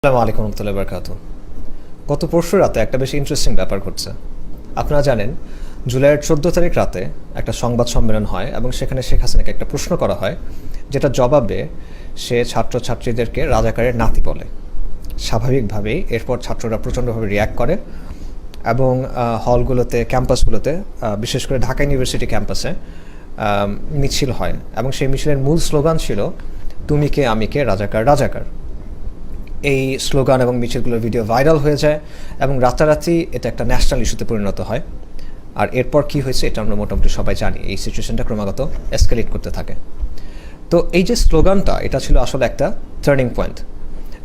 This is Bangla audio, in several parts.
আসসালামু আলাইকুম রহমতুল্লাহি বারাকাতুহু। গত পরশু রাতে একটা বেশ ইন্টারেস্টিং ব্যাপার ঘটছে। আপনারা জানেন, জুলাইয়ের 14 তারিখ রাতে একটা সংবাদ সম্মেলন হয় এবং সেখানে শেখ হাসিনাকে একটা প্রশ্ন করা হয়, যেটা জবাবে সে ছাত্রছাত্রীদেরকে রাজাকারের নাতি বলে। স্বাভাবিকভাবেই এরপর ছাত্ররা প্রচণ্ডভাবে রিয়্যাক্ট করে এবং হলগুলোতে, ক্যাম্পাসগুলোতে, বিশেষ করে ঢাকা ইউনিভার্সিটি ক্যাম্পাসে মিছিল হয় এবং সেই মিছিলের মূল স্লোগান ছিল, তুমি কে আমি কে, রাজাকার রাজাকার। এই স্লোগান এবং মিছিলগুলোর ভিডিও ভাইরাল হয়ে যায় এবং রাতারাতি এটা একটা ন্যাশনাল ইস্যুতে পরিণত হয়। আর এরপর কি হয়েছে এটা আমরা মোটামুটি সবাই জানি। এই সিচুয়েশনটা ক্রমাগত এসকেলেট করতে থাকে। তো এই যে স্লোগানটা, এটা ছিল আসলে একটা টার্নিং পয়েন্ট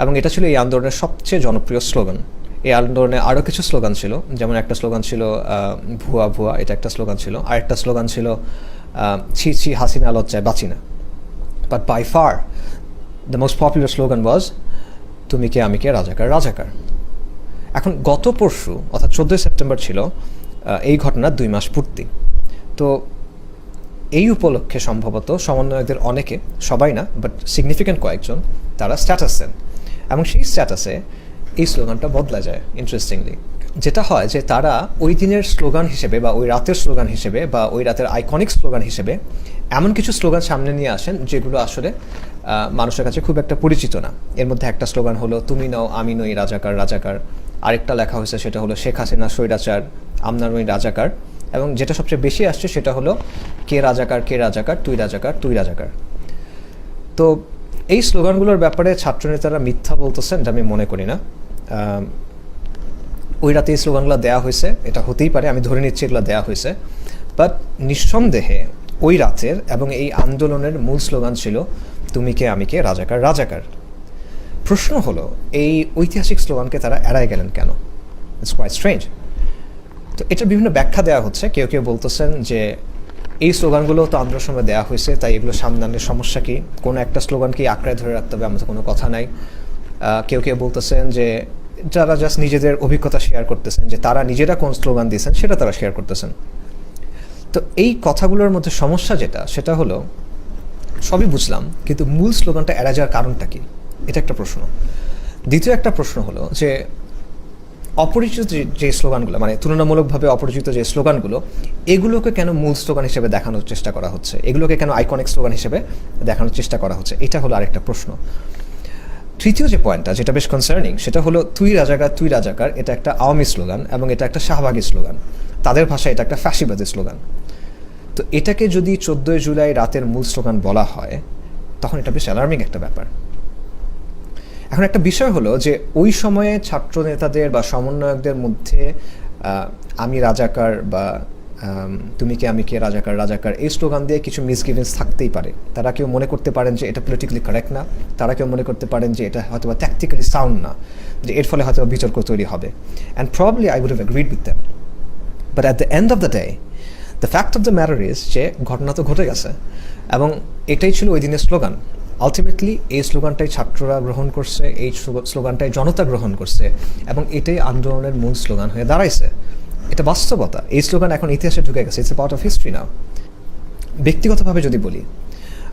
এবং এটা ছিল এই আন্দোলনের সবচেয়ে জনপ্রিয় স্লোগান। এই আন্দোলনে আরও কিছু স্লোগান ছিল, যেমন একটা স্লোগান ছিল ভুয়া ভুয়া, এটা একটা স্লোগান ছিল। আরেকটা স্লোগান ছিল ছি ছি হাসিনা লজ্জায় বাঁচি না। But by far the most popular slogan was, তুমি কে আমি কে, রাজাকার রাজাকার। এখন গত পরশু অর্থাৎ 14 সেপ্টেম্বর ছিল এই ঘটনার 2 মাস পূর্তি। তো এই উপলক্ষে সম্ভবত সমন্বয়কদের অনেকে, সবাই না বাট সিগনিফিক্যান্ট কয়েকজন, তারা স্ট্যাটাস দেন এবং সেই স্ট্যাটাসে এই স্লোগানটা বদলা যায়। ইন্টারেস্টিংলি যেটা হয় যে তারা ওই দিনের স্লোগান হিসেবে বা ওই রাতের স্লোগান হিসেবে বা ওই রাতের আইকনিক স্লোগান হিসেবে এমন কিছু স্লোগান সামনে নিয়ে আসেন যেগুলো আসলে মানুষের কাছে খুব একটা পরিচিত না। এর মধ্যে একটা স্লোগান হলো, তুমি নও আমি নই, রাজাকার রাজাকার। আরেকটা লেখা হয়েছে, সেটা হলো, শেখ হাসিনা স্বৈরাচার, আমরা নই রাজাকার। এবং যেটা সবচেয়ে বেশি আসছে সেটা হলো, কে রাজাকার কে রাজাকার, তুই রাজাকার তুই রাজাকার। তো এই স্লোগানগুলোর ব্যাপারে ছাত্রনেতারা মিথ্যা বলতেছেন, এটা আমি মনে করি না। ওই রাতে এই স্লোগানগুলো দেওয়া হয়েছে, এটা হতেই পারে, আমি ধরে নিচ্ছি এগুলো দেওয়া হয়েছে। বাট নিঃসন্দেহে ওই রাতের এবং এই আন্দোলনের মূল স্লোগান ছিল, তুমি কে আমি কে, রাজাকার রাজাকার। প্রশ্ন হলো, এই ঐতিহাসিক স্লোগানকে তারা এড়ায় গেলেন কেন? It's quite strange. তো এটার বিভিন্ন ব্যাখ্যা দেওয়া হচ্ছে। কেউ কেউ বলতেছেন যে এই স্লোগানগুলো তো আন্দোলনের সময় দেওয়া হয়েছে, তাই এগুলো সামনে আনলে সমস্যা কি, কোনো একটা স্লোগানকে আঁকড়ায় ধরে রাখতে হবে, আমাদের কোনো কথা নাই। কেউ কেউ বলতেছেন যে যারা জাস্ট নিজেদের অভিজ্ঞতা শেয়ার করতেছেন, যে তারা নিজেরা কোন স্লোগান দিয়েছেন সেটা তারা শেয়ার করতেছেন। তো এই কথাগুলোর মধ্যে সমস্যা যেটা, সেটা হলো, সবই বুঝলাম, কিন্তু মূল স্লোগানটা এড়া যাওয়ার কারণটা কি, এটা একটা প্রশ্ন। দ্বিতীয় একটা প্রশ্ন হলো যে অপরিচিত যে স্লোগানগুলো, মানে তুলনামূলকভাবে অপরিচিত যে স্লোগানগুলো, এগুলোকে কেন মূল স্লোগান হিসেবে দেখানোর চেষ্টা করা হচ্ছে, এগুলোকে কেন আইকনিক স্লোগান হিসেবে দেখানোর চেষ্টা করা হচ্ছে, এটা হলো আরেকটা প্রশ্ন। তৃতীয় যে পয়েন্টটা, যেটা বেশ কনসার্নিং, সেটা হলো, তুই রাজাকার তুই রাজাকার, এটা একটা আওয়ামী স্লোগান এবং এটা একটা শাহবাগী স্লোগান। তাদের ভাষায় এটা একটা ফ্যাসিবাদী স্লোগান। তো এটাকে যদি 14 জুলাই রাতের মূল স্লোগান বলা হয়, তখন এটা বেশ অ্যালার্মিং একটা ব্যাপার। এখন একটা বিষয় হলো যে ওই সময়ে ছাত্র নেতাদের বা সমন্বয়কদের মধ্যে আমি রাজাকার বা তুমি কে আমি কে, রাজাকার রাজাকার, এই স্লোগান দিয়ে কিছু মিসগিভিংস থাকতেই পারে। তারা কেউ মনে করতে পারেন যে এটা পলিটিক্যালি কারেক্ট না, তারা কেউ মনে করতে পারেন যে এটা হয়তো বা ট্যাকটিক্যালি সাউন্ড না, যে এর ফলে হয়তো বিতর্ক তৈরি হবে। And probably I would have agreed with them. But at the end of the day, the fact of the matter is যে ঘটনা তো ঘটে গেছে এবং এটাই ছিল ওই দিনের স্লোগান। আলটিমেটলি এই স্লোগানটাই ছাত্ররা গ্রহণ করছে, এই স্লোগানটাই জনতা গ্রহণ করছে এবং এটাই আন্দোলনের মূল স্লোগান হয়ে দাঁড়াইছে। এটা বাস্তবতা। এই স্লোগান এখন ইতিহাসে ঢুকে গেছে, it's a part of history now. ব্যক্তিগতভাবে যদি বলি,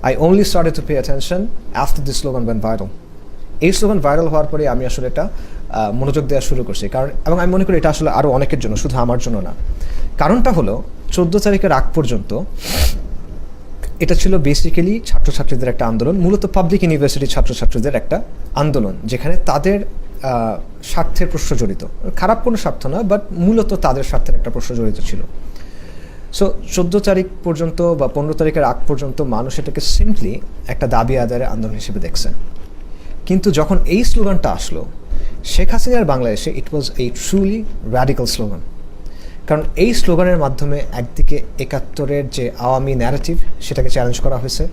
I only started to pay attention after this slogan went viral. এই স্লোগান ভাইরাল হওয়ার পরে আমি আসলে এটা মনোযোগ দেওয়া শুরু করছি, কারণ এবং আমি মনে করি এটা আসলে আরও অনেকের জন্য, শুধু আমার জন্য না। কারণটা হলো, 14 তারিখের আগ পর্যন্ত এটা ছিল বেসিক্যালি ছাত্রছাত্রীদের একটা আন্দোলন, মূলত পাবলিক ইউনিভার্সিটির ছাত্রছাত্রীদের একটা আন্দোলন, যেখানে তাদের স্বার্থের প্রশ্ন জড়িত। খারাপ কোনো স্বার্থ না, বাট মূলত তাদের স্বার্থের একটা প্রশ্ন জড়িত ছিল। সো 14 তারিখ পর্যন্ত বা 15 তারিখের আগ পর্যন্ত মানুষ এটাকে সিম্পলি একটা দাবি আদায়ের আন্দোলন হিসেবে দেখছে। কিন্তু যখন এই স্লোগানটা আসলো শেখ হাসিনার বাংলাদেশে, ইট ওয়াজ এ ট্রুলি র্যাডিক্যাল স্লোগান। কারণ এই স্লোগানের মাধ্যমে একদিকে 71-এর যে আওয়ামী ন্যারেটিভ, সেটাকে চ্যালেঞ্জ করা হয়েছে,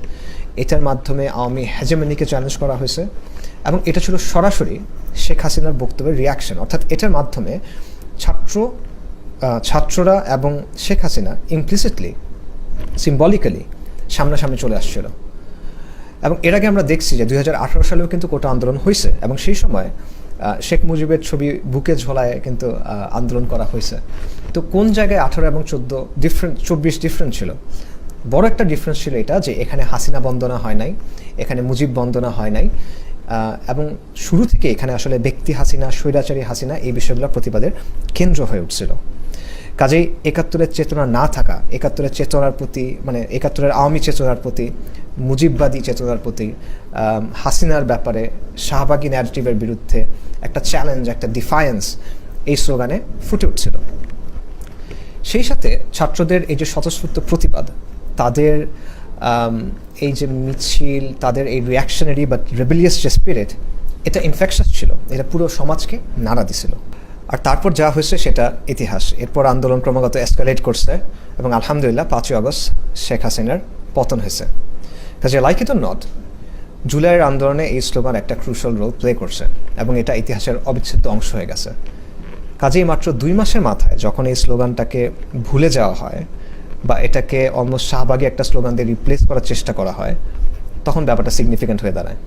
এটার মাধ্যমে আওয়ামী হেজেমনিকে চ্যালেঞ্জ করা হয়েছে এবং এটা ছিল সরাসরি শেখ হাসিনার বক্তব্যের রিয়াকশন। অর্থাৎ এটার মাধ্যমে ছাত্ররা এবং শেখ হাসিনা ইমপ্লিসিটলি, সিম্বলিক্যালি সামনাসামনি চলে আসছিল। এবং এর আগে আমরা দেখছি যে 2018 সালেও কিন্তু কোটা আন্দোলন হয়েছে এবং সেই সময় শেখ মুজিবের ছবি বুকে ঝোলায় কিন্তু আন্দোলন করা হয়েছে। তো কোন জায়গায় 18 এবং 24 ডিফারেন্ট ছিল? বড় একটা ডিফারেন্স ছিল এটা যে এখানে হাসিনা বন্দনা হয় নাই, এখানে মুজিব বন্দনা হয় নাই, এবং শুরু থেকে এখানে আসলে ব্যক্তি হাসিনা, স্বৈরাচারী হাসিনা এই বিষয়গুলো প্রতিবাদের কেন্দ্র হয়ে উঠছিল। কাজেই একাত্তরের চেতনা না থাকা, একাত্তরের চেতনার প্রতি মানে একাত্তরের আওয়ামী চেতনার প্রতি, মুজিববাদী চেতনার প্রতি, হাসিনার ব্যাপারে শাহবাগী ন্যারেটিভের বিরুদ্ধে একটা চ্যালেঞ্জ, একটা ডিফায়েন্স এই স্লোগানে ফুটে উঠছিল। সেই সাথে ছাত্রদের এই যে স্বতঃস্ফূর্ত প্রতিবাদ, তাদের এই যে মিছিল, তাদের এই রিয়াকশনারি বা রেবেলিয়াস যে স্পিরিট, এটা ইনফেকশাস ছিল, এটা পুরো সমাজকে নাড়া দিছিল। আর তারপর যা হয়েছে সেটা ইতিহাস। এরপর আন্দোলন ক্রমাগত এসকালেট করছে এবং আলহামদুলিল্লাহ 5ই আগস্ট শেখ হাসিনার পতন হয়েছে। কাজে লাইক ইট অর নট, জুলাইয়ের আন্দোলনে এই স্লোগান একটা ক্রুশাল রোল প্লে করছে এবং এটা ইতিহাসের অবিচ্ছেদ্য অংশ হয়ে গেছে। কাজেই মাত্র 2 মাসের মাথায় যখন এই স্লোগানটাকে ভুলে যাওয়া হয় বা এটাকে অলমোস্ট শাহবাগী একটা স্লোগান দিয়ে রিপ্লেস করার চেষ্টা করা হয়, তখন ব্যাপারটা সিগনিফিক্যান্ট হয়ে দাঁড়ায়।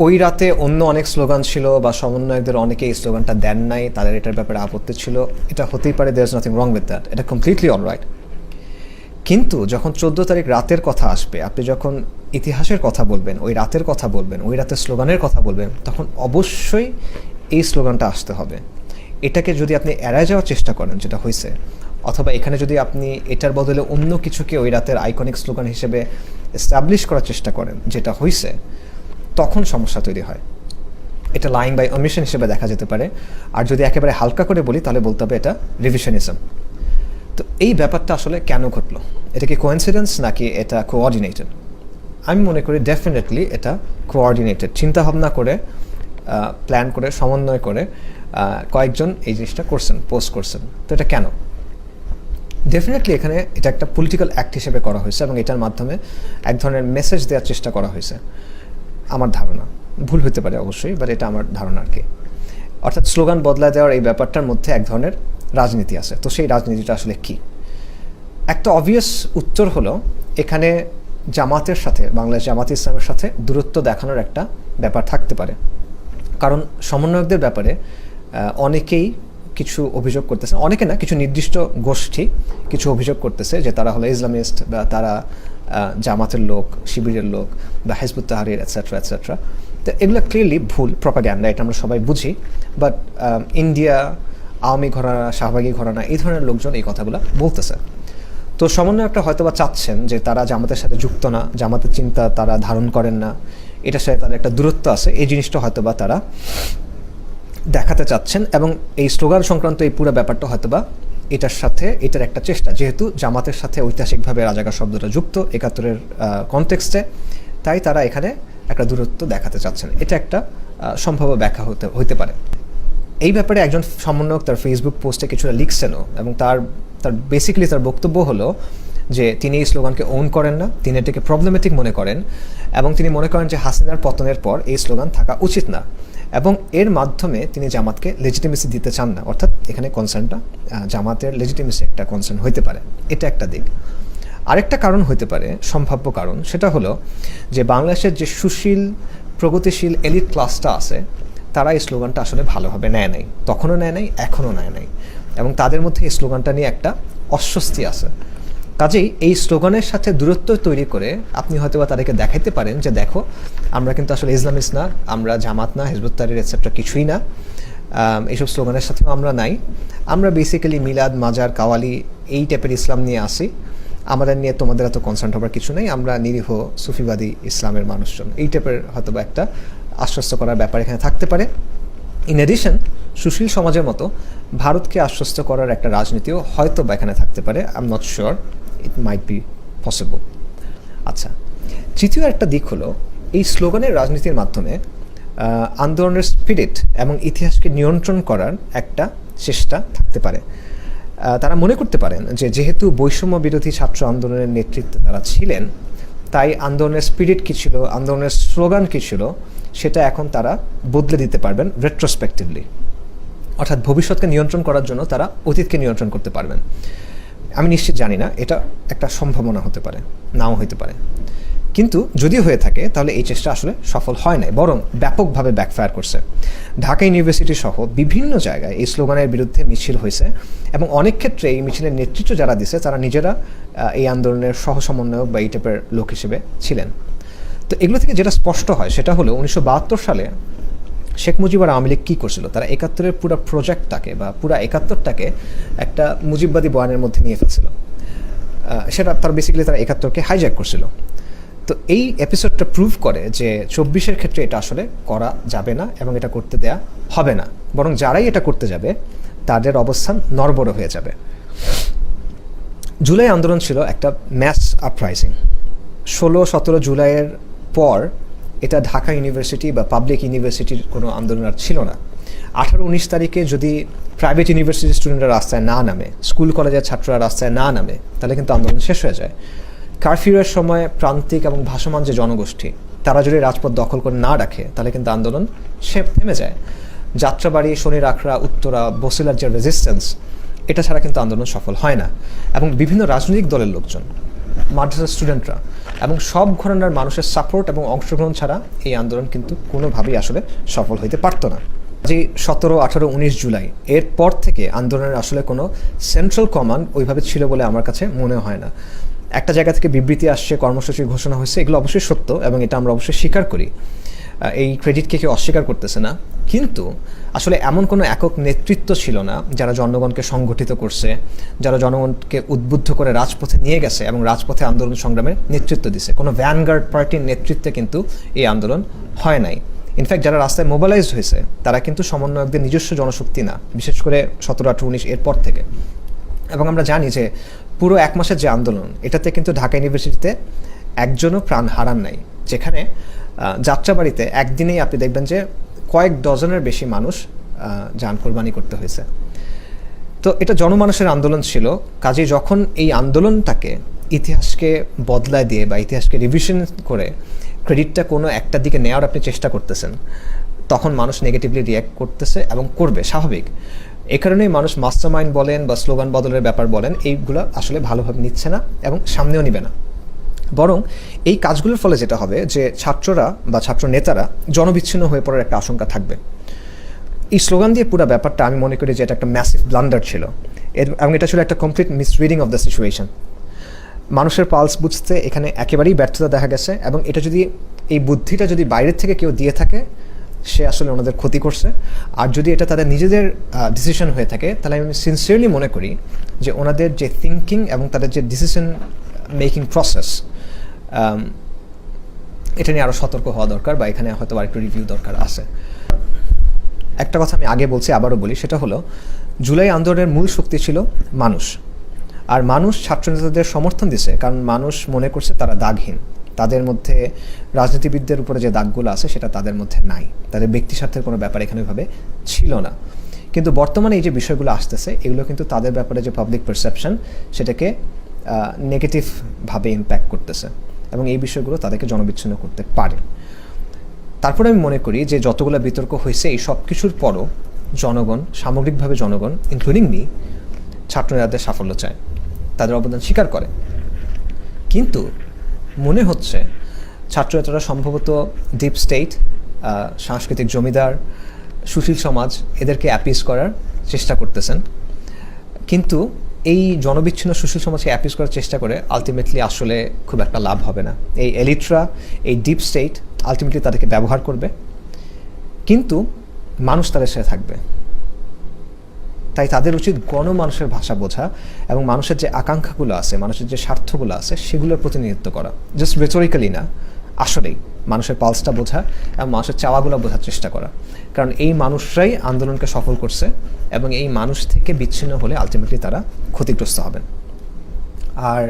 ওই রাতে অন্য অনেক স্লোগান ছিল বা সমন্বয়কদের অনেকে এই স্লোগানটা দেন নাই, তাদের এটার ব্যাপারে আপত্তি ছিল, এটা হতেই পারে, there is nothing wrong with that, এটা কমপ্লিটলি অলরাইট। কিন্তু যখন 14 তারিখ রাতের কথা আসবে, আপনি যখন ইতিহাসের কথা বলবেন, ওই রাতের কথা বলবেন, ওই রাতের স্লোগানের কথা বলবেন, তখন অবশ্যই এই স্লোগানটা আসতে হবে। এটাকে যদি আপনি এড়ায় যাওয়ার চেষ্টা করেন, যেটা হয়েছে, অথবা এখানে যদি আপনি এটার বদলে অন্য কিছুকে ওই রাতের আইকনিক স্লোগান হিসেবে এস্টাবলিশ করার চেষ্টা করেন, যেটা হয়েছে, তখন সমস্যা তৈরি হয়। এটা লাইং বাই অমিশন হিসেবে দেখা যেতে পারে। আর যদি একেবারে হালকা করে বলি তাহলে বলতে হবে এটা রিভিশনিজম। তো এই ব্যাপারটা আসলে কেন ঘটলো? এটা কি কোইন্সিডেন্স নাকি এটা কোঅর্ডিনেটেড? আমি মনে করি ডেফিনেটলি এটা কোঅর্ডিনেটেড, চিন্তাভাবনা করে, প্ল্যান করে, সমন্বয় করে কয়েকজন এই জিনিসটা করছেন, পোস্ট করছেন। তো এটা কেন? ডেফিনেটলি এখানে এটা একটা পলিটিক্যাল অ্যাক্ট হিসেবে করা হয়েছে এবং এটার মাধ্যমে এক ধরনের মেসেজ দেওয়ার চেষ্টা করা হয়েছে, আমার ধারণা। ভুল হতে পারে অবশ্যই, বাট এটা আমার ধারণা আর কি। অর্থাৎ স্লোগান বদলা দেওয়ার এই ব্যাপারটার মধ্যে এক ধরনের রাজনীতি আছে। তো সেই রাজনীতিটা আসলে কি? একটা অবভিয়াস উত্তর হলো, এখানে জামাতের সাথে, বাংলাদেশ জামাতে ইসলামের সাথে দূরত্ব দেখানোর একটা ব্যাপার থাকতে পারে। কারণ সমন্বয়কদের ব্যাপারে অনেকেই কিছু অভিযোগ করতেছে, অনেকে না, কিছু নির্দিষ্ট গোষ্ঠী কিছু অভিযোগ করতেছে যে তারা হলো ইসলামিস্ট বা তারা জামাতের লোক, শিবিরের লোক বা হিজবুত তাহরির এটসেট্রা এটসেট্রা। তো এগুলো ক্লিয়ারলি ভুল প্রপাগ্যান্ডা, এটা আমরা সবাই বুঝি। বাট ইন্ডিয়া, আওয়ামী ঘরানা, শাহবাগী ঘরানা, এই ধরনের লোকজন এই কথাগুলো বলতেছে। তো সমন্বয়কটা হয়তো বা চাচ্ছেন যে তারা জামাতের সাথে যুক্ত না, জামাতের চিন্তা তারা ধারণ করেন না, এটার সাথে তাদের একটা দূরত্ব আছে, এই জিনিসটা হয়তো বা তারা দেখাতে চাচ্ছেন। এবং এই স্লোগান সংক্রান্ত এই পুরো ব্যাপারটা হয়তো বা এটার সাথে, এটার একটা চেষ্টা, যেহেতু জামাতের সাথে ঐতিহাসিকভাবে রাজাকার শব্দটা যুক্ত 71-এর কনটেক্সটে, তাই তারা এখানে একটা দূরত্ব দেখাতে চাচ্ছেন। এটা একটা সম্ভাব্য ব্যাখ্যা হতে পারে। এই ব্যাপারে একজন সমন্বয়ক তার ফেসবুক পোস্টে কিছুটা লিখছেনও, এবং তার বেসিক্যালি তার বক্তব্য হলো যে তিনি এই স্লোগানকে ওন করেন না, তিনি এটাকে প্রবলেমেটিক মনে করেন, এবং তিনি মনে করেন যে হাসিনার পতনের পর এই স্লোগান থাকা উচিত না, এবং এর মাধ্যমে তিনি জামাতকে লেজিটিমেসি দিতে চান না। অর্থাৎ এখানে কনসার্নটা জামাতের লেজিটিমেসি একটা কনসার্ন হইতে পারে, এটা একটা দিক। আরেকটা কারণ হইতে পারে, সম্ভাব্য কারণ, সেটা হলো যে বাংলাদেশের যে সুশীল, প্রগতিশীল এলিট ক্লাসটা আছে, তারা এই স্লোগানটা আসলে ভালোভাবে নেয় নাই, তখনও নেয় নাই, এখনও নেয় নাই, এবং তাদের মধ্যে এই স্লোগানটা নিয়ে একটা অস্বস্তি আছে। কাজেই এই স্লোগানের সাথে দূরত্ব তৈরি করে আপনি হয়তো বা তাদেরকে দেখাইতে পারেন যে দেখো, আমরা কিন্তু আসলে ইসলামিস্ট না, আমরা জামাত না, হিজবুত তাহরির এটসেট্রা কিছুই না, এইসব স্লোগানের সাথেও আমরা নাই, আমরা বেসিক্যালি মিলাদ, মাজার, কাওয়ালি এই টাইপের ইসলাম নিয়ে আসি, আমাদের নিয়ে তোমাদের এত কনসার্ন হবার কিছু নেই, আমরা নিরীহ সুফিবাদী ইসলামের মানুষজন, এই টাইপের হয়তো বা একটা আশ্বস্ত করার ব্যাপার এখানে থাকতে পারে। ইন এডিশন, সুশীল সমাজের মতো ভারতকে আশ্বস্ত করার একটা রাজনীতিও হয়তো বা এখানে থাকতে পারে। I am not sure, it might be possible. আচ্ছা, তৃতীয় একটা দিক হলো, এই স্লোগানের রাজনীতির মাধ্যমে আন্দোলনের স্পিরিট এবং ইতিহাসকে নিয়ন্ত্রণ করার একটা চেষ্টা থাকতে পারে। তারা মনে করতে পারেন যে যেহেতু বৈষম্য বিরোধী ছাত্র আন্দোলনের নেতৃত্বে তারা ছিলেন, তাই আন্দোলনের স্পিরিট কী ছিল, আন্দোলনের স্লোগান কী ছিল, সেটা এখন তারা বদলে দিতে পারবেন রেট্রোস্পেক্টিভলি। অর্থাৎ ভবিষ্যৎকে নিয়ন্ত্রণ করার জন্য তারা অতীতকে নিয়ন্ত্রণ করতে পারবেন। আমি নিশ্চিত জানি না, এটা একটা সম্ভাবনা হতে পারে, নাও হতে পারে। কিন্তু যদি হয়ে থাকে তাহলে এই চেষ্টা আসলে সফল হয় নাই, বরং ব্যাপকভাবে ব্যাকফায়ার করছে। ঢাকা ইউনিভার্সিটি সহ বিভিন্ন জায়গায় এই স্লোগানের বিরুদ্ধে মিছিল হয়েছে, এবং অনেক ক্ষেত্রে এই মিছিলের নেতৃত্ব যারা দিছে তারা নিজেরা এই আন্দোলনের সহ সমন্বয়ক বা এই টাইপের লোক হিসেবে ছিলেন। তো এগুলো থেকে যেটা স্পষ্ট হয় সেটা হলো 1972 সালে শেখ মুজিবুর আওয়ামী লীগ কী করছিল, তারা 71-এর পুরো প্রজেক্টটাকে বা পুরো 71টাকে একটা মুজিববাদী বয়ানের মধ্যে নিয়ে ফেলছিল। সেটা তার বেসিক্যালি তারা 71কে হাইজ্যাক করছিল। তো এই এপিসোডটা প্রুভ করে যে 24-এর ক্ষেত্রে এটা আসলে করা যাবে না এবং এটা করতে দেয়া হবে না, বরং যারাই এটা করতে যাবে তাদের অবস্থান নড়বড় হয়ে যাবে। জুলাই আন্দোলন ছিল একটা ম্যাস আপরাইজিং। 16-17 জুলাইয়ের পর এটা ঢাকা ইউনিভার্সিটি বা পাবলিক ইউনিভার্সিটির কোনো আন্দোলন আর ছিল না। 18-19 তারিখে যদি প্রাইভেট ইউনিভার্সিটির স্টুডেন্টরা রাস্তায় না নামে, স্কুল কলেজের ছাত্ররা রাস্তায় না নামে, তাহলে কিন্তু আন্দোলন শেষ হয়ে যায়। কারফিউয়ের সময় প্রান্তিক এবং ভাসমান যে জনগোষ্ঠী তারা যদি রাজপথ দখল করে না রাখে, তাহলে কিন্তু আন্দোলন থেমে যায়। যাত্রাবাড়ি, শনির আখড়া, উত্তরা, বসিলার যে রেজিস্ট্যান্স, এটা ছাড়া কিন্তু আন্দোলন সফল হয় না। এবং বিভিন্ন রাজনৈতিক দলের লোকজন, মাদ্রাসার স্টুডেন্টরা এবং সব ঘরানার মানুষের সাপোর্ট এবং অংশগ্রহণ ছাড়া এই আন্দোলন কিন্তু কোনোভাবেই আসলে সফল হইতে পারত না। যে 17, 18, 19 জুলাই এর পর থেকে আন্দোলনের আসলে কোনো সেন্ট্রাল কমান্ড ওইভাবে ছিল বলে আমার কাছে মনে হয় না। একটা জায়গা থেকে বিবৃতি আসছে, কর্মসূচির ঘোষণা হয়েছে, এগুলো অবশ্যই সত্য এবং এটা আমরা অবশ্যই স্বীকার করি, এই ক্রেডিটকে কেউ অস্বীকার করতেছে না। কিন্তু আসলে এমন কোনো একক নেতৃত্ব ছিল না যারা জনগণকে সংগঠিত করছে, যারা জনগণকে উদ্বুদ্ধ করে রাজপথে নিয়ে গেছে এবং রাজপথে আন্দোলন সংগ্রামের নেতৃত্ব দিছে। কোনো ভ্যানগার্ড পার্টির নেতৃত্বে কিন্তু এই আন্দোলন হয় নাই। ইনফ্যাক্ট যারা রাস্তায় মোবিলাইজড হয়েছে তারা কিন্তু সমন্বয়কদের নিজস্ব জনশক্তি না, বিশেষ করে 17, 18, 19 এরপর থেকে। এবং আমরা জানি যে পুরো 1 মাসের যে আন্দোলন, এটাতে কিন্তু ঢাকা ইউনিভার্সিটিতে একজনও প্রাণ হারান নাই, যেখানে যাত্রাবাড়িতে একদিনেই আপনি দেখবেন যে কয়েক ডজনের বেশি মানুষ জান কোরবানি করতে হয়েছে। তো এটা জনমানুষের আন্দোলন ছিল। কাজেই যখন এই আন্দোলনটাকে ইতিহাসকে বদলায় দিয়ে বা ইতিহাসকে রিভিশন করে ক্রেডিটটা কোনো একটা দিকে নেওয়ার আপনি চেষ্টা করতেছেন, তখন মানুষ নেগেটিভলি রিয়্যাক্ট করতেছে এবং করবে, স্বাভাবিক। এই কারণেই মানুষ মাস্টার মাইন্ড বলেন বা স্লোগান বদলের ব্যাপার বলেন, এইগুলো আসলে ভালোভাবে নিচ্ছে না এবং সামনেও নিবে না। বরং এই কাজগুলোর ফলে যেটা হবে যে ছাত্ররা বা ছাত্র নেতারা জনবিচ্ছিন্ন হয়ে পড়ার একটা আশঙ্কা থাকবে। এই স্লোগান দিয়ে পুরো ব্যাপারটা আমি মনে করি যে এটা একটা ম্যাসিভ ব্লান্ডার ছিল এবং এটা ছিল একটা কমপ্লিট মিসরিডিং অফ দ্য সিচুয়েশন। মানুষের পালস বুঝতে এখানে একেবারেই ব্যর্থতা দেখা গেছে এবং এটা যদি, এই বুদ্ধিটা যদি বাইরের থেকে কেউ দিয়ে থাকে, সে আসলে ওনাদের ক্ষতি করছে। আর যদি এটা তাদের নিজেদের ডিসিশন হয়ে থাকে, তাহলে আমি সিনসিয়ারলি মনে করি যে ওনাদের যে থিঙ্কিং এবং তাদের যে ডিসিশন মেকিং প্রসেস, এটা নিয়ে আরও সতর্ক হওয়া দরকার বা এখানে হয়তো আরেকটু রিভিউ দরকার আছে। একটা কথা আমি আগে বলছি, আবারও বলি, সেটা হলো জুলাই আন্দোলনের মূল শক্তি ছিল মানুষ। আর মানুষ ছাত্রনেতাদের সমর্থন দিছে কারণ মানুষ মনে করছে তারা দাগহীন, তাদের মধ্যে রাজনীতিবিদদের উপরে যে দাগগুলো আছে সেটা তাদের মধ্যে নাই, তাদের ব্যক্তি স্বার্থের কোনো ব্যাপার এখানে ওইভাবে ছিল না। কিন্তু বর্তমানে এই যে বিষয়গুলো আসতেছে, এগুলো কিন্তু তাদের ব্যাপারে যে পাবলিক পারসেপশন, সেটাকে নেগেটিভভাবে ইম্প্যাক্ট করতেছে এবং এই বিষয়গুলো তাদেরকে জনবিচ্ছিন্ন করতে পারে। তারপরে আমি মনে করি যে যতগুলো বিতর্ক হয়েছে, এই সব কিছুর পরও জনগণ, সামগ্রিকভাবে জনগণ ইনক্লুডিং মি, ছাত্রনেতাদের সাফল্য চায়, তাদের অবদান স্বীকার করে। কিন্তু মনে হচ্ছে ছাত্রনেতারা সম্ভবত ডিপ স্টেট, সাংস্কৃতিক জমিদার, সুশীল সমাজ, এদেরকে অ্যাপিস করার চেষ্টা করতেছেন। কিন্তু এই জনবিচ্ছিন্ন সুশীল সমাজকে অ্যাপিস করার চেষ্টা করে আলটিমেটলি আসলে খুব একটা লাভ হবে না। এই এলিটরা, এই ডিপ স্টেট আলটিমেটলি তাদেরকে ব্যবহার করবে, কিন্তু মানুষ তাদের সাথে থাকবে। তাই তাদের উচিত গণমানুষের ভাষা বোঝা এবং মানুষের যে আকাঙ্ক্ষাগুলো আছে, মানুষের যে স্বার্থগুলো আছে, সেগুলোর প্রতিনিধিত্ব করা। জাস্ট রেটোরিক্যালি না, আসলেই মানুষের পালসটা বোঝা এবং মানুষের চাওয়াগুলো বোঝার চেষ্টা করা। কারণ এই মানুষরাই আন্দোলনকে সফল করছে এবং এই মানুষ থেকে বিচ্ছিন্ন হলে আলটিমেটলি তারা ক্ষতিগ্রস্ত হবেন। আর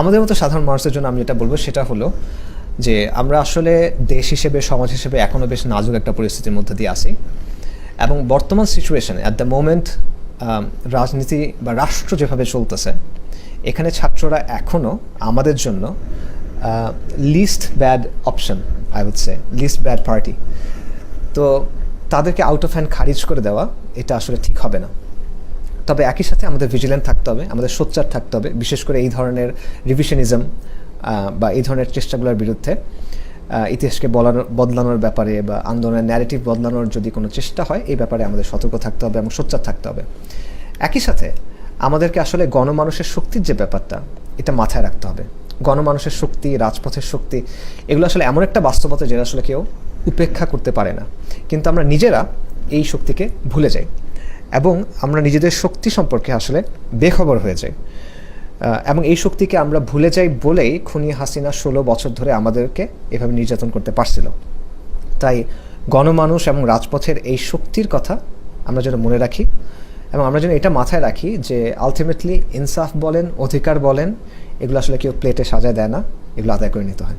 আমাদের মতো সাধারণ মানুষের জন্য আমি যেটা বলবো সেটা হলো যে আমরা আসলে দেশ হিসেবে, সমাজ হিসেবে এখনও বেশ নাজুক একটা পরিস্থিতির মধ্যে দিয়ে আছি এবং বর্তমান সিচুয়েশনে অ্যাট দ্য মোমেন্ট রাজনীতি বা রাষ্ট্র যেভাবে চলতেছে, এখানে ছাত্ররা এখনও আমাদের জন্য least bad option, I would say least bad party. তো তাদেরকে আউট অফ হ্যান্ড খারিজ করে দেওয়া, এটা আসলে ঠিক হবে না। তবে একই সাথে আমাদের ভিজিল্যান্ট থাকতে হবে, আমাদের সোচ্চার থাকতে হবে, বিশেষ করে এই ধরনের রিভিশনিজম বা এই ধরনের চেষ্টাগুলোর বিরুদ্ধে। ইতিহাসকে বদলানোর ব্যাপারে বা আন্দোলনের ন্যারেটিভ বদলানোর যদি কোনো চেষ্টা হয়, এই ব্যাপারে আমাদের সতর্ক থাকতে হবে এবং সোচ্চার থাকতে হবে। একই সাথে আমাদেরকে আসলে গণমানুষের শক্তির যে ব্যাপারটা, এটা মাথায় রাখতে হবে। গণমানুষের শক্তি, রাজপথের শক্তি, এগুলো আসলে এমন একটা বাস্তবতা যেটা আসলে কেউ উপেক্ষা করতে পারে না। কিন্তু আমরা নিজেরা এই শক্তিকে ভুলে যাই এবং আমরা নিজেদের শক্তি সম্পর্কে আসলে বেখবর হয়ে যাই। এবং এই শক্তিকে আমরা ভুলে যাই বলেই খুনি হাসিনা 16 বছর ধরে আমাদেরকে এভাবে নির্যাতন করতে পারছিল। তাই গণমানুষ এবং রাজপথের এই শক্তির কথা আমরা যেন মনে রাখি এবং আমরা যেন এটা মাথায় রাখি যে আলটিমেটলি ইনসাফ বলেন, অধিকার বলেন, এগুলো আসলে কেউ প্লেটে সাজায় দেয় না, এগুলো আদায় করে নিতে হয়।